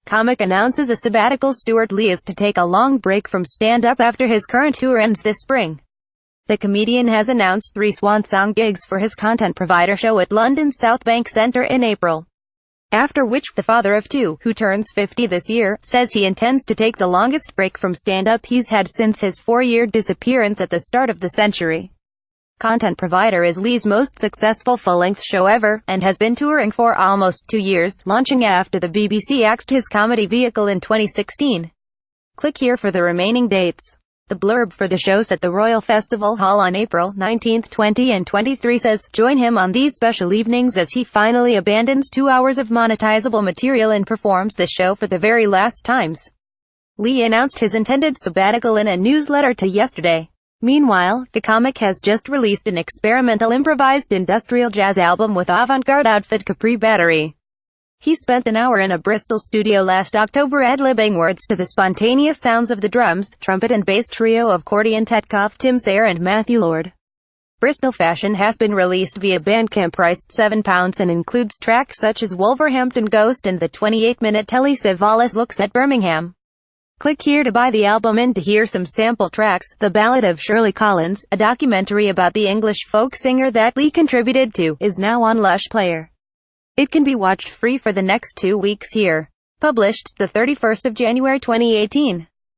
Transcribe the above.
Comic announces a sabbatical. Stewart Lee is to take a long break from stand-up after his current tour ends this spring. The comedian has announced 3 swan-song gigs for his content provider show at London's South Bank Centre in April. After which, the father of 2, who turns 50 this year, says he intends to take the longest break from stand-up he's had since his 4-year disappearance at the start of the century. Content Provider is Lee's most successful full-length show ever, and has been touring for almost 2 years, launching after the BBC axed his comedy vehicle in 2016. Click here for the remaining dates. The blurb for the show's at the Royal Festival Hall on April 19, 20 and 23 says, "Join him on these special evenings as he finally abandons 2 hours of monetizable material and performs the show for the very last times." Lee announced his intended sabbatical in a newsletter to Yesterday. Meanwhile, the comic has just released an experimental improvised industrial jazz album with avant-garde outfit Capri Battery. He spent an hour in a Bristol studio last October ad-libbing words to the spontaneous sounds of the drums, trumpet and bass trio of Cordian Tetkoff, Tim Sayer and Matthew Lord. Bristol Fashion has been released via Bandcamp, priced £7, and includes tracks such as Wolverhampton Ghost and the 28-minute Telly Savalas Looks at Birmingham. Click here to buy the album and to hear some sample tracks. The Ballad of Shirley Collins, a documentary about the English folk singer that Lee contributed to, is now on Lush Player. It can be watched free for the next 2 weeks here. Published the 31st of January 2018.